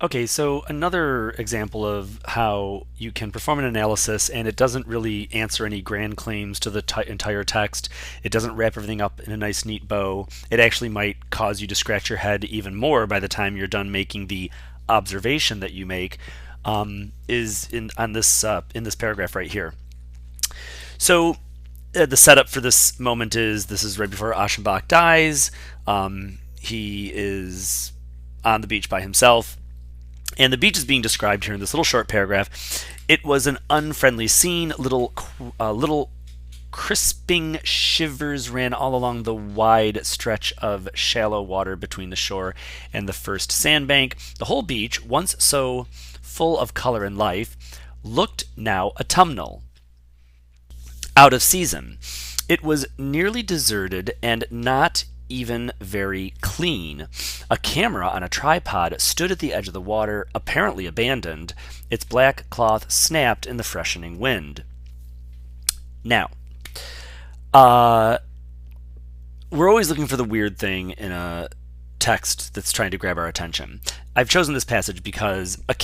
Okay, so another example of how you can perform an analysis and it doesn't really answer any grand claims to the entire text. It doesn't wrap everything up in a nice, neat bow. It actually might cause you to scratch your head even more by the time you're done making the observation that you make. Is in this paragraph right here. So the setup for this moment is this is right before Aschenbach dies. He is on the beach by himself. And the beach is being described here in this little short paragraph. It was an unfriendly scene. Little crisping shivers ran all along the wide stretch of shallow water between the shore and the first sandbank. The whole beach, once so full of color and life, looked now autumnal, out of season. It was nearly deserted and not even very clean. A camera on a tripod stood at the edge of the water, apparently abandoned. Its black cloth snapped in the freshening wind. Now, uh, we're always looking for the weird thing in a text that's trying to grab our attention. I've chosen this passage because the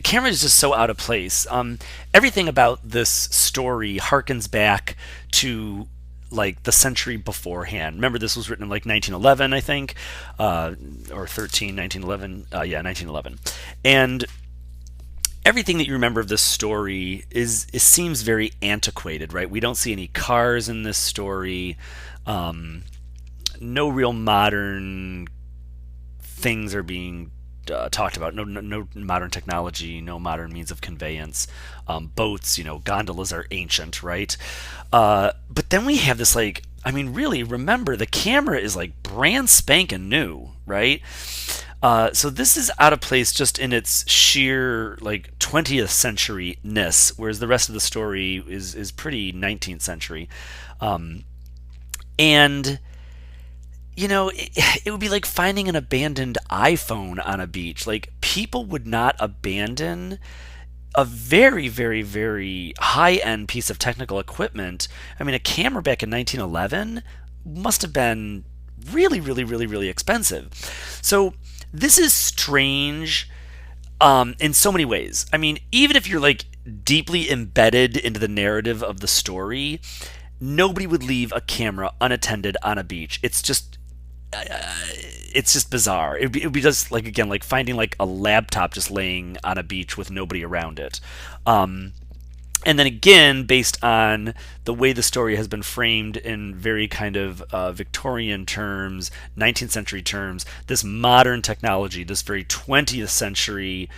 camera is just so out of place. Everything about this story harkens back to like the century beforehand. Remember, this was written in like 1911, I think, or 1911. Yeah, 1911. And everything that you remember of this story is it seems very antiquated, right? We don't see any cars in this story. No real modern things are being talked about. No modern technology, no modern means of conveyance. Boats, gondolas are ancient, right? But then we have this like, I mean, really, remember the camera is like brand spanking new, right? So this is out of place just in its sheer like 20th century ness, whereas the rest of the story is pretty 19th century. And it would be like finding an abandoned iPhone on a beach. Like, people would not abandon a very, very, very high end piece of technical equipment. I mean, a camera back in 1911 must have been really, really, really, really expensive. So, this is strange in so many ways. I mean, even if you're like deeply embedded into the narrative of the story, nobody would leave a camera unattended on a beach. It's just bizarre. It would be just like, again, like finding like a laptop just laying on a beach with nobody around it. And then again, based on the way the story has been framed in very kind of Victorian terms, 19th century terms, this modern technology, this very 20th century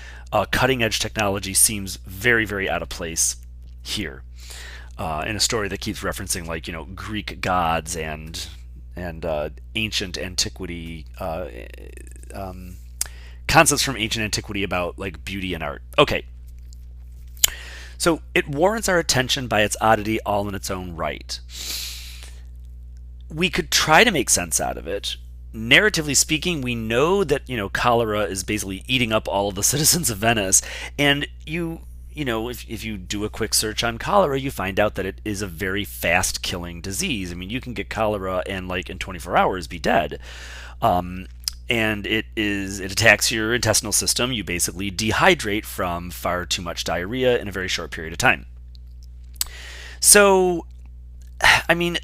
cutting edge technology seems very, very out of place here in a story that keeps referencing like Greek gods and ancient antiquity, concepts from ancient antiquity about like beauty and art. Okay, so it warrants our attention by its oddity all in its own right. We could try to make sense out of it. Narratively speaking, we know that cholera is basically eating up all of the citizens of Venice, and if you do a quick search on cholera, you find out that it is a very fast killing disease. I mean, you can get cholera and like in 24 hours be dead. And it attacks your intestinal system. You basically dehydrate from far too much diarrhea in a very short period of time. So, I mean,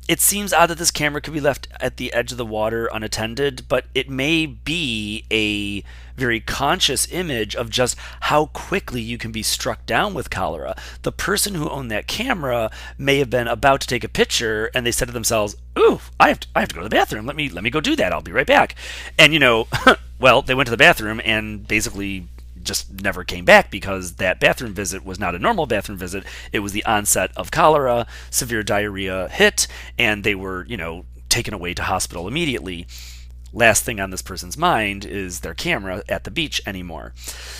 it seems odd that this camera could be left at the edge of the water unattended, but it may be a very conscious image of just how quickly you can be struck down with cholera. The person who owned that camera may have been about to take a picture, and they said to themselves, "Ooh, I have to go to the bathroom. Let me go do that. I'll be right back." And well, they went to the bathroom and basically just never came back because that bathroom visit was not a normal bathroom visit. It was the onset of cholera, severe diarrhea hit, and they were, taken away to hospital immediately. Last thing on this person's mind is their camera at the beach anymore.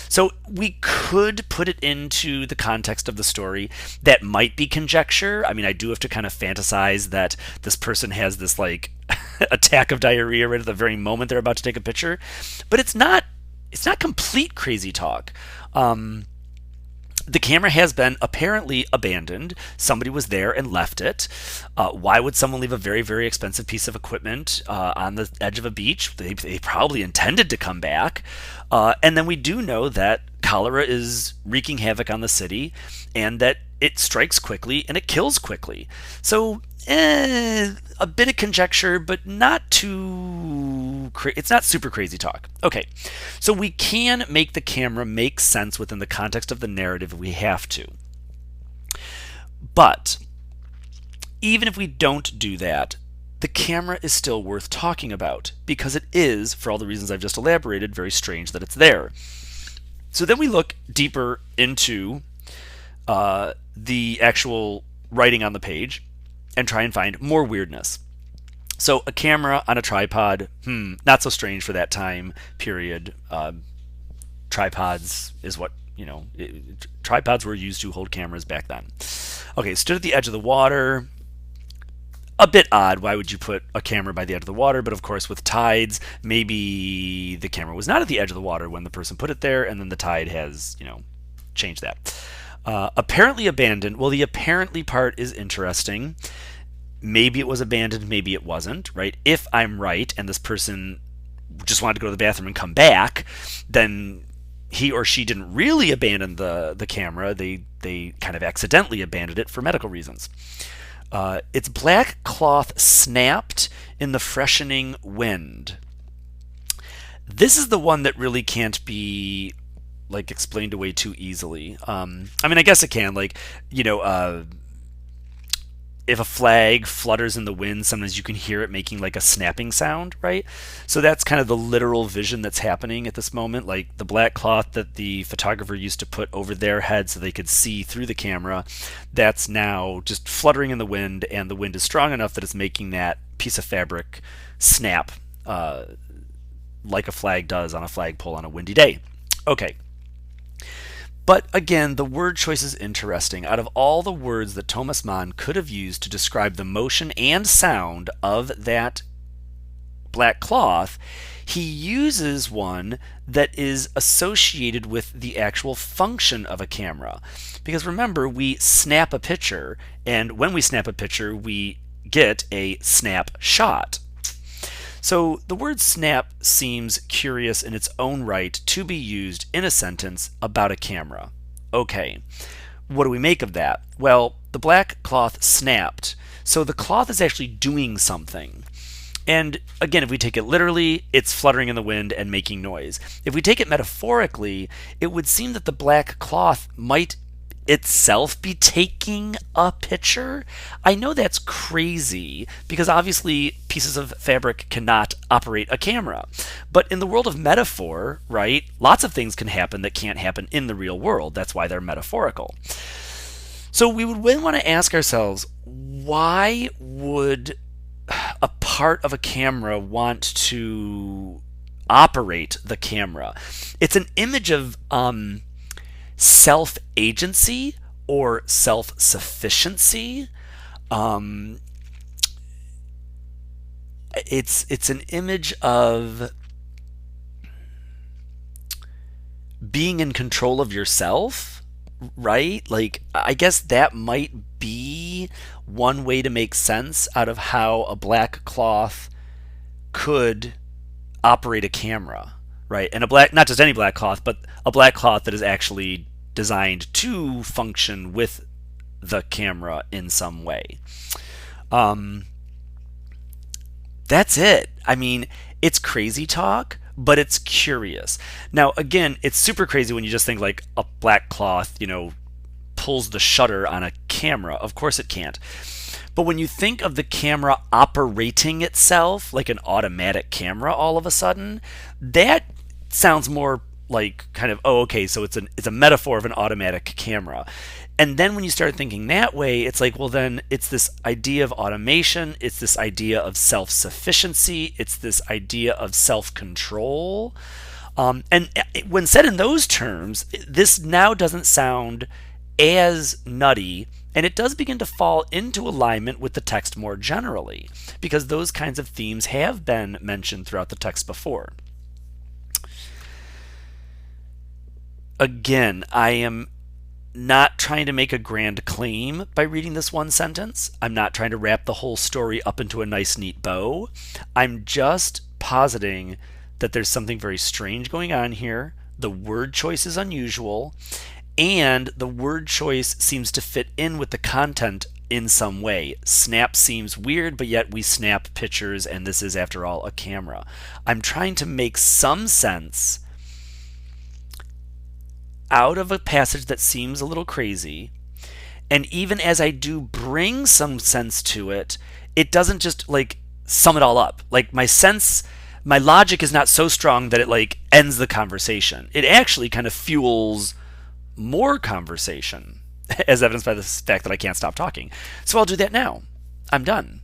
So we could put it into the context of the story. That might be conjecture. I mean, I do have to kind of fantasize that this person has this like attack of diarrhea right at the very moment they're about to take a picture, but it's not complete crazy talk. The camera has been apparently abandoned. Somebody was there and left it. Why would someone leave a very, very expensive piece of equipment on the edge of a beach? They probably intended to come back. And then we do know that cholera is wreaking havoc on the city and that it strikes quickly and it kills quickly. So, a bit of conjecture, but not too it's not super crazy talk. Okay, so we can make the camera make sense within the context of the narrative if we have to. But even if we don't do that, the camera is still worth talking about because it is, for all the reasons I've just elaborated, very strange that it's there. So then we look deeper into the actual writing on the page and try and find more weirdness. So a camera on a tripod, not so strange for that time period. Tripods is what, tripods were used to hold cameras back then. Okay, stood at the edge of the water. A bit odd. Why would you put a camera by the edge of the water? But of course, with tides, maybe the camera was not at the edge of the water when the person put it there, and then the tide has, changed that. Apparently abandoned. Well, the apparently part is interesting. Maybe it was abandoned, maybe it wasn't, right? If I'm right and this person just wanted to go to the bathroom and come back, then he or she didn't really abandon the camera. They kind of accidentally abandoned it for medical reasons. Its black cloth snapped in the freshening wind. This is the one that really can't be explained away too easily. I guess it can. If a flag flutters in the wind, sometimes you can hear it making a snapping sound, right? So that's kind of the literal vision that's happening at this moment. Like the black cloth that the photographer used to put over their head so they could see through the camera, that's now just fluttering in the wind, and the wind is strong enough that it's making that piece of fabric snap like a flag does on a flagpole on a windy day. Okay. But again, the word choice is interesting. Out of all the words that Thomas Mann could have used to describe the motion and sound of that black cloth, he uses one that is associated with the actual function of a camera. Because remember, we snap a picture, and when we snap a picture, we get a snapshot. So the word snap seems curious in its own right to be used in a sentence about a camera. Okay, what do we make of that? Well, the black cloth snapped, so the cloth is actually doing something. And again, if we take it literally, it's fluttering in the wind and making noise. If we take it metaphorically, it would seem that the black cloth might itself be taking a picture. I know that's crazy because obviously pieces of fabric cannot operate a camera. But in the world of metaphor, right, lots of things can happen that can't happen in the real world. That's why they're metaphorical. So we would then want to ask ourselves, why would a part of a camera want to operate the camera? It's an image of self-agency or self-sufficiency. It's an image of being in control of yourself, right? I guess that might be one way to make sense out of how a black cloth could operate a camera, right? And not just any black cloth, but a black cloth that is actually designed to function with the camera in some way. That's it. It's crazy talk, but it's curious. Now, again, it's super crazy when you just think a black cloth, pulls the shutter on a camera. Of course it can't. But when you think of the camera operating itself like an automatic camera all of a sudden, that sounds more so it's a metaphor of an automatic camera. And then when you start thinking that way, it's then it's this idea of automation, it's this idea of self-sufficiency, it's this idea of self-control. And when said in those terms, this now doesn't sound as nutty, and it does begin to fall into alignment with the text more generally, because those kinds of themes have been mentioned throughout the text before. Again, I am not trying to make a grand claim by reading this one sentence. I'm not trying to wrap the whole story up into a nice, neat bow. I'm just positing that there's something very strange going on here. The word choice is unusual, and the word choice seems to fit in with the content in some way. Snap seems weird, but yet we snap pictures, and this is, after all, a camera. I'm trying to make some sense out of a passage that seems a little crazy. And even as I do bring some sense to it, it doesn't just like sum it all up. Like my logic is not so strong that it like ends the conversation. It actually kind of fuels more conversation, as evidenced by the fact that I can't stop talking. So I'll do that now. I'm done.